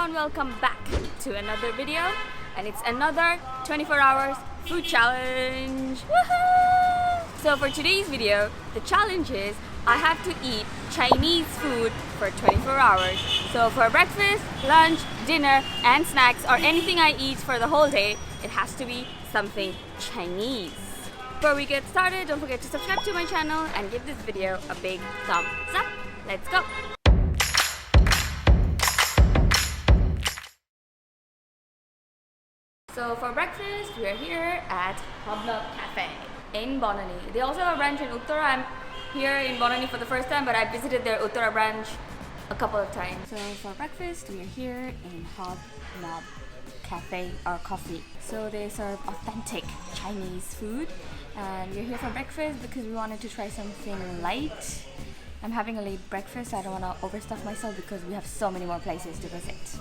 everyone, welcome back to another video, and it's another 24 hours food challenge. Woohoo! So for today's video, the challenge is I have to eat Chinese food for 24 hours. So for breakfast, lunch, dinner and snacks, or anything I eat for the whole day, it has to be something Chinese. Before we get started, don't forget to subscribe to my channel and give this video a big thumbs up. Let's go! So for breakfast, we are here at Hobnob Cafe in Bonani. They also have a branch in Uttara. I'm here in Bonani for the first time, but I visited their Uttara branch a couple of times. So for breakfast, we are here in Hobnob Cafe or coffee. So they serve authentic Chinese food, and we're here for breakfast because we wanted to try something light. I'm having a late breakfast. I don't want to overstuff myself because we have so many more places to visit.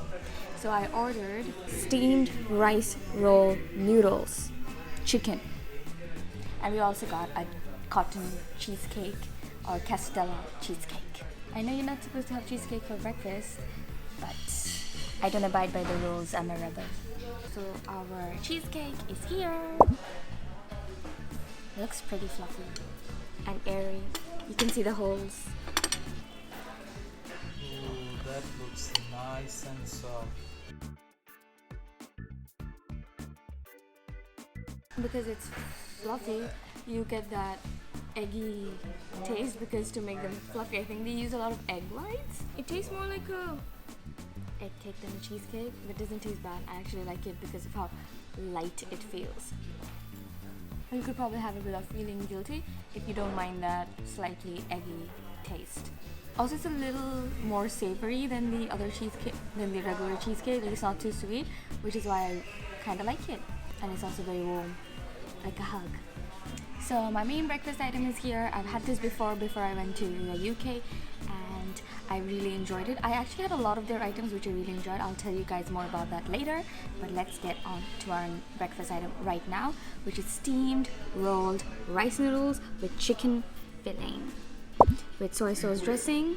So I ordered steamed rice roll noodles, chicken, and we also got a cotton cheesecake or Castella cheesecake. I know you're not supposed to have cheesecake for breakfast, but I don't abide by the rules. I'm a rebel. So our cheesecake is here. It looks pretty fluffy and airy. You can see the holes. Ooh, that looks nice and soft. Because it's fluffy, you get that eggy taste, because to make them fluffy, I think they use a lot of egg whites. It tastes more like a egg cake than a cheesecake, but it doesn't taste bad. I actually like it because of how light it feels. You could probably have it without feeling guilty if you don't mind that slightly eggy taste. Also, it's a little more savory than the other cheesecake, than the regular cheesecake. Like, it's not too sweet, which is why I kind of like it. And it's also very warm, like a hug. So my main breakfast item is here. I've had this before I went to the UK, and I really enjoyed it. I actually had a lot of their items which I really enjoyed. I'll tell you guys more about that later, but let's get on to our breakfast item right now, which is steamed rolled rice noodles with chicken filling with soy sauce dressing,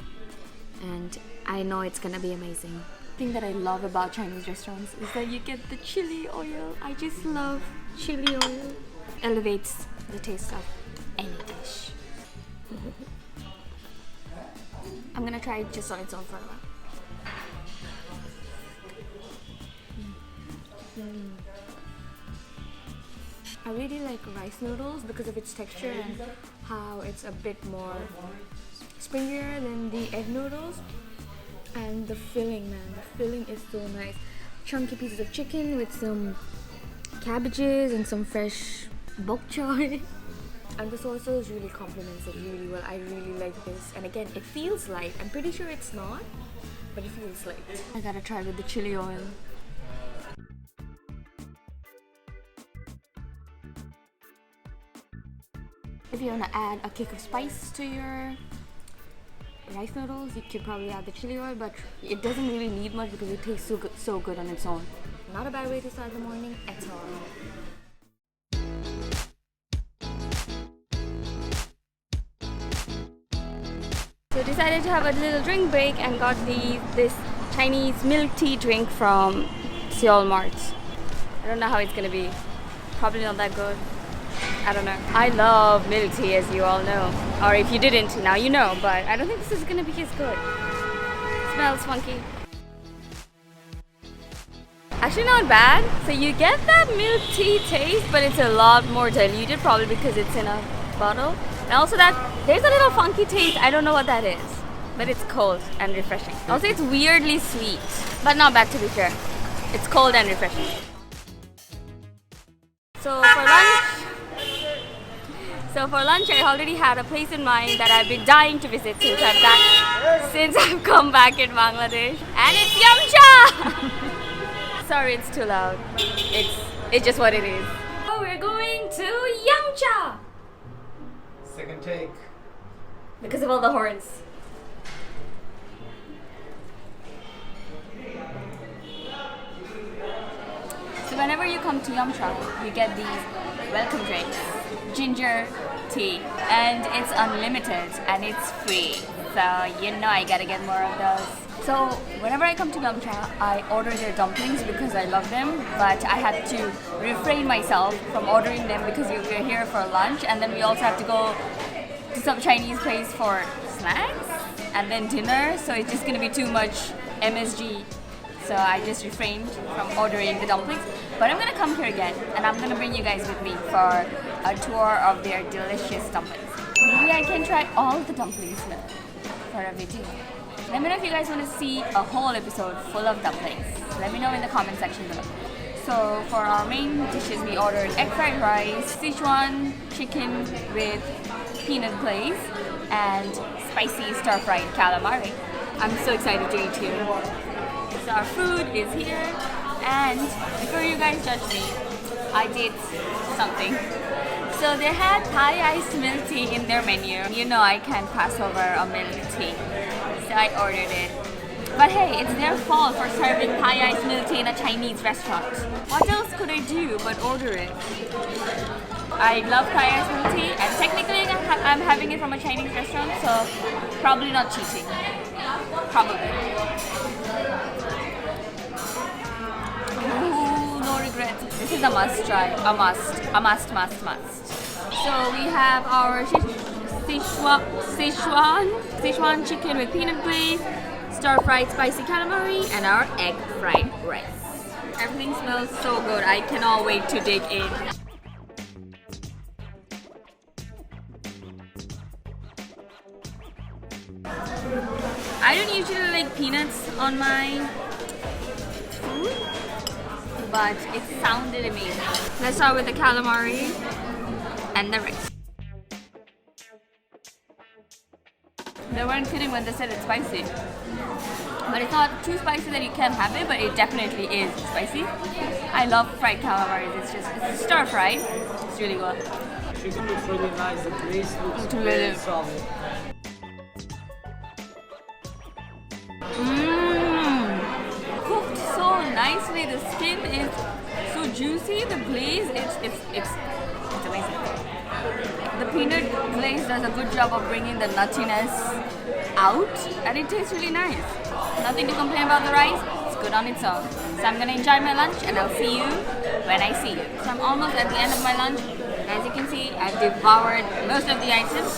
and I know it's gonna be amazing. The thing that I love about Chinese restaurants is that you get the chili oil. I just love chili oil. Elevates the taste of any dish. I'm gonna try it just on its own for a while. I really like rice noodles because of its texture and how it's a bit more springier than the egg noodles. And the filling, man, the filling is so nice. Chunky pieces of chicken with some cabbages and some fresh bok choy. And the soy sauce really complements it really well. I really like this. And again, it feels light. I'm pretty sure it's not, but it feels light. I gotta try with the chili oil. If you wanna add a kick of spice to your rice noodles, you could probably add the chili oil, but it doesn't really need much because it tastes so good on its own. Not a bad way to start the morning at all. So decided to have a little drink break and got this Chinese milk tea drink from Seoul Mart. I don't know how it's gonna be. Probably not that good. I don't know. I love milk tea, as you all know. Or if you didn't, now you know. But I don't think this is gonna be as good. Smells funky. Actually not bad. So you get that milk tea taste, but it's a lot more diluted, probably because it's in a bottle. And also that there's a little funky taste. I don't know what that is, but it's cold and refreshing. Also, it's weirdly sweet, but not bad to be fair. It's cold and refreshing. So for lunch, I already had a place in mind that I've been dying to visit since I've come back in Bangladesh, and it's Yamcha. Sorry, it's too loud. It's just what it is. So we're going to Yamcha. Second take. Because of all the horns. So whenever you come to Yamcha, you get these welcome drinks. Ginger tea. And it's unlimited and it's free. So you know I gotta get more of those. So whenever I come to Yamcha, I order their dumplings because I love them, but I had to refrain myself from ordering them because we're here for lunch, and then we also have to go to some Chinese place for snacks and then dinner, so it's just gonna be too much MSG. So I just refrained from ordering the dumplings, but I'm gonna come here again and I'm gonna bring you guys with me for a tour of their delicious dumplings. Maybe I can try all the dumplings now for a video. Let me know if you guys want to see a whole episode full of dumplings. Let me know in the comment section below. So for our main dishes, we ordered egg fried rice, Sichuan chicken with peanut glaze, and spicy stir-fried calamari. I'm so excited to eat here. So our food is here, and before you guys judge me, I did something. So they had Thai iced milk tea in their menu. You know I can't pass over a milk tea, so I ordered it. But hey, it's their fault for serving Thai iced milk tea in a Chinese restaurant. What else could I do but order it? I love Thai iced milk tea, and technically I'm having it from a Chinese restaurant, so probably not cheating. Probably. Ooh, no regrets. This is a must try. A must. So we have our Sichuan chicken with peanut glaze, stir-fried spicy calamari, and our egg fried rice. Everything smells so good. I cannot wait to dig in. I don't usually like peanuts on my food, but it sounded amazing. Let's start with the calamari and the rice. They weren't kidding when they said it's spicy. But it's not too spicy that you can't have it, but it definitely is spicy. I love fried calamari. It's stir fried. It's really good. Chicken looks really nice. The glaze looks really solid. Cooked so nicely. The skin is so juicy. The glaze, it's amazing. The peanut glaze does a good job of bringing the nuttiness out, and it tastes really nice. Nothing to complain about the rice. It's good on its own. So I'm gonna enjoy my lunch, and I'll see you when I see you. So I'm almost at the end of my lunch. As you can see, I've devoured most of the items.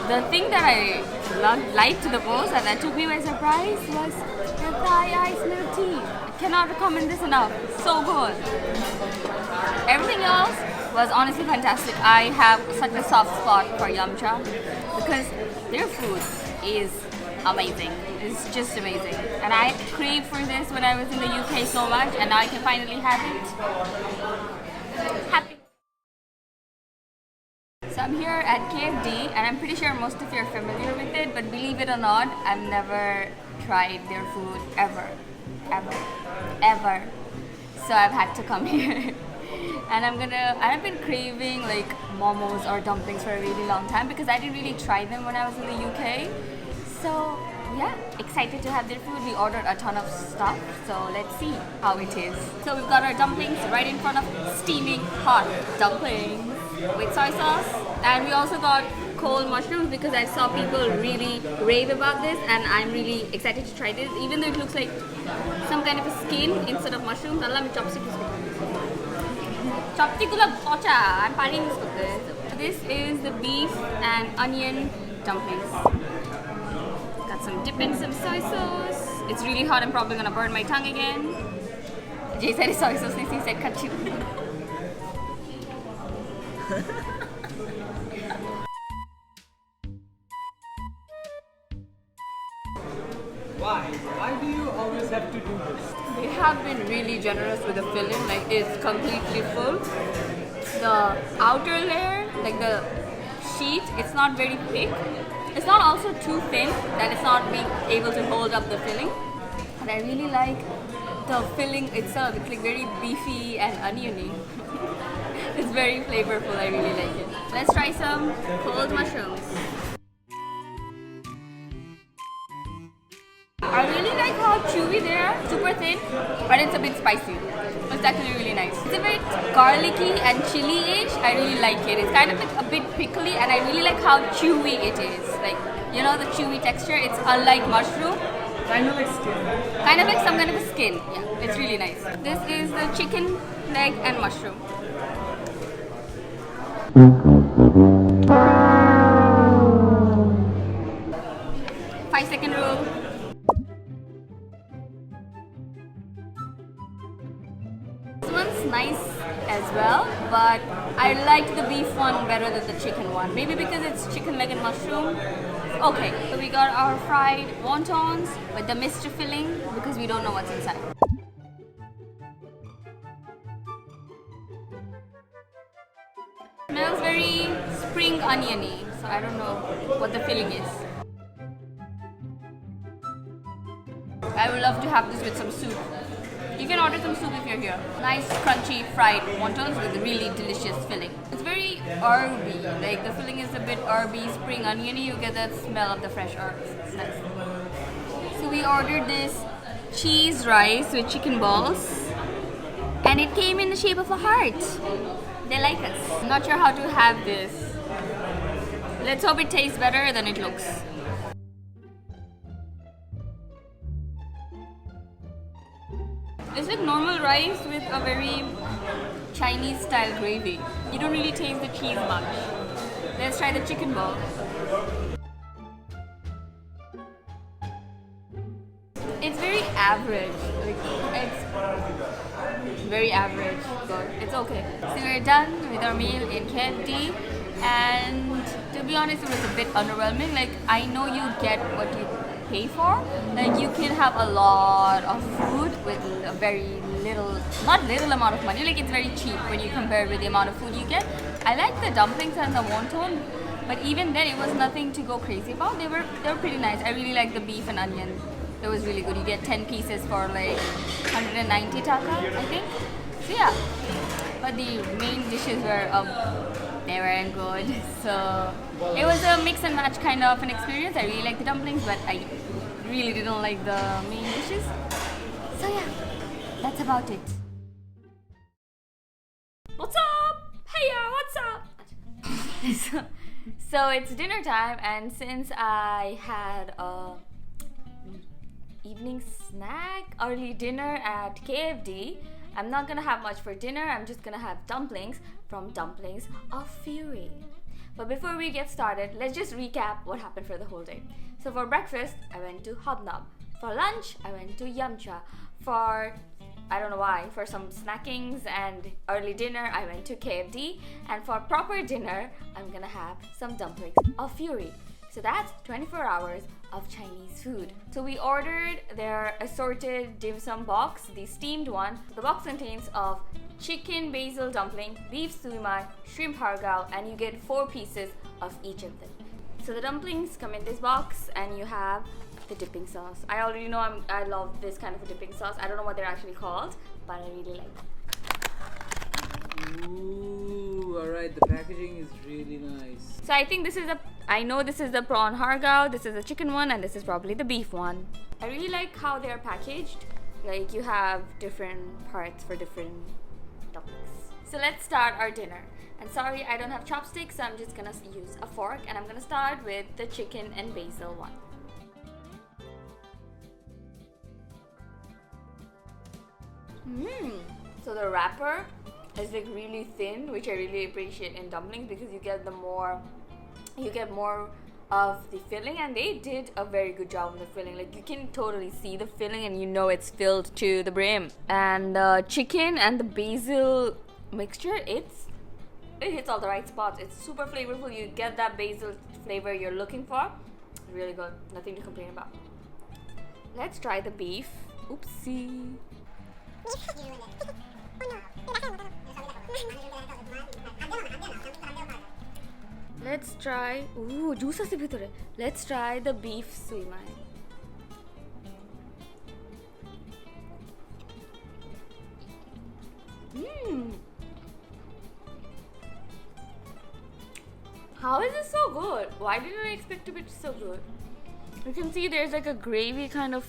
The thing that I liked the most and that took me by surprise was the Thai iced milk tea. I cannot recommend this enough. So good. Everything else was honestly fantastic. I have such a soft spot for Yamcha because their food is amazing. It's just amazing. And I craved for this when I was in the UK so much, and now I can finally have it. Happy. So I'm here at KFD, and I'm pretty sure most of you are familiar with it, but believe it or not, I've never tried their food ever. So I've had to come here. And I've been craving like momos or dumplings for a really long time because I didn't really try them when I was in the UK. So yeah, excited to have their food. We ordered a ton of stuff, so let's see how it is. So we've got our dumplings right in front of steaming hot dumplings with soy sauce, and we also got cold mushrooms because I saw people really rave about this, and I'm really excited to try this, even though it looks like some kind of a skin instead of mushrooms. Allah me chopstick. I'm partying this with this. This is the beef and onion dumplings. Got some dip and some soy sauce. It's really hot. I'm probably gonna burn my tongue again. Jay said it's soy sauce. He said kachu. Why do you always have to do this? They have been really generous with the filling. Like, it's completely full. The outer layer, like the sheet, it's not very thick. It's not also too thin that it's not being able to hold up the filling. And I really like the filling itself. It's like very beefy and oniony. It's very flavorful. I really like it. Let's try some cold mushrooms. I really like how chewy they are, super thin, but it's a bit spicy. It's actually really nice. It's a bit garlicky and chili-ish. I really like it. It's kind of like a bit pickly, and I really like how chewy it is. Like, You know the chewy texture? It's unlike mushroom. Kind of like skin. Kind of like some kind of a skin. Yeah, it's really nice. This is the chicken leg and mushroom. Five-second rule. This one's nice as well, but I like the beef one better than the chicken one. Maybe because it's chicken leg and mushroom. Okay, so we got our fried wontons with the mystery filling because we don't know what's inside. Smells very spring oniony, so I don't know what the filling is. I would love to have this with some soup. You can order some soup if you're here. Nice crunchy fried wontons with a really delicious filling. It's very herby, like the filling is a bit herby, spring oniony. You get that smell of the fresh herbs. It's nice. So we ordered this cheese rice with chicken balls, and it came in the shape of a heart. They like us. I'm not sure how to have this. Let's hope it tastes better than it looks. It's like normal rice with a very Chinese style gravy. You don't really taste the cheese much. Let's try the chicken ball. It's very average. It's very average, but it's okay. So we're done with our meal in KFD, and to be honest, it was a bit underwhelming. Like, I know you get what you pay for. Like, you can have a lot of food with a very little, not little amount of money. Like, it's very cheap when you compare with the amount of food you get. I like the dumplings and the wonton, but even then, it was nothing to go crazy about. They were pretty nice. I really like the beef and onion. It was really good. You get 10 pieces for like 190 taka, I think. So yeah, but the main dishes were they weren't good. So it was a mix and match kind of an experience. I really liked the dumplings, but I really didn't like the main dishes. So yeah, that's about it. What's up? Heyyo, what's up? So it's dinner time, and since I had a evening snack, early dinner at KFD, I'm not gonna have much for dinner. I'm just gonna have dumplings from Dumplings of Fury. But before we get started, let's just recap what happened for the whole day. So for breakfast, I went to Hobnob. For lunch, I went to Yumcha. For, I don't know why, for some snackings and early dinner, I went to KFD. And for proper dinner, I'm gonna have some Dumplings of Fury. So that's 24 hours of Chinese food. So we ordered their assorted dim sum box, the steamed one. The box contains of chicken basil dumpling, beef suimai, shrimp hargao, and you get 4 pieces of each of them. So the dumplings come in this box, and you have the dipping sauce. I already know I love this kind of a dipping sauce. I don't know what they're actually called, but I really like them. Ooh, alright, the packaging is really nice. So I think this is I know this is the prawn hargao, this is the chicken one, and this is probably the beef one. I really like how they're packaged. Like, you have different parts for different dumplings. So let's start our dinner. And sorry, I don't have chopsticks, so I'm just gonna use a fork, and I'm gonna start with the chicken and basil one. So the wrapper is like really thin, which I really appreciate in dumplings because you get more of the filling, and they did a very good job on the filling. Like, you can totally see the filling, and you know it's filled to the brim. And the chicken and the basil mixture, it hits all the right spots. It's super flavorful. You get that basil flavor you're looking for. Really good. Nothing to complain about. Let's try the beef. Oopsie. Let's try. Ooh, juice ase bhitore. Let's try the beef suimai. How is this so good? Why didn't I expect it to be so good? You can see there's like a gravy kind of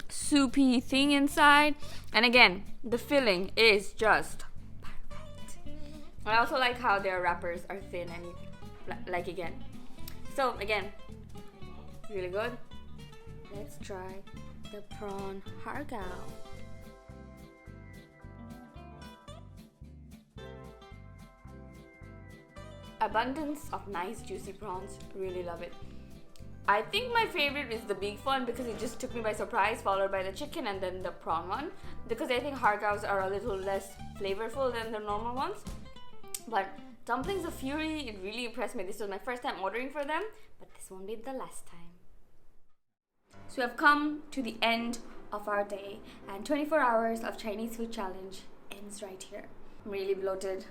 soupy thing inside, and again, the filling is just perfect. I also like how their wrappers are thin and like again. So again, really good. Let's try the prawn hargao. Abundance of nice juicy prawns, really love it. I think my favorite is the beef one because it just took me by surprise, followed by the chicken and then the prawn one, because I think hargaos are a little less flavorful than the normal ones. But dumplings of fury, it really impressed me. This was my first time ordering for them, but this won't be the last time. So we have come to the end of our day, and 24 hours of Chinese food challenge ends right here. I'm really bloated.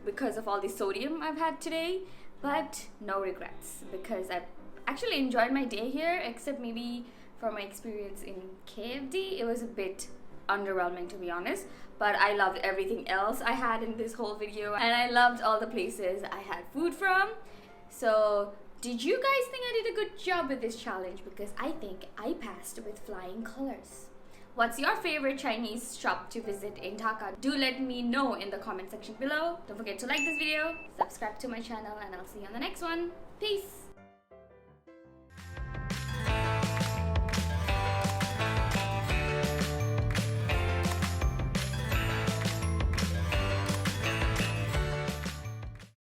Because of all the sodium I've had today, but no regrets because I've actually enjoyed my day here, except maybe for my experience in KFD. It was a bit underwhelming, to be honest, but I loved everything else I had in this whole video, and I loved all the places I had food from. So did you guys think I did a good job with this challenge? Because I think I passed with flying colors. What's your favorite Chinese shop to visit in Dhaka? Do let me know in the comment section below. Don't forget to like this video, subscribe to my channel, and I'll see you on the next one. Peace!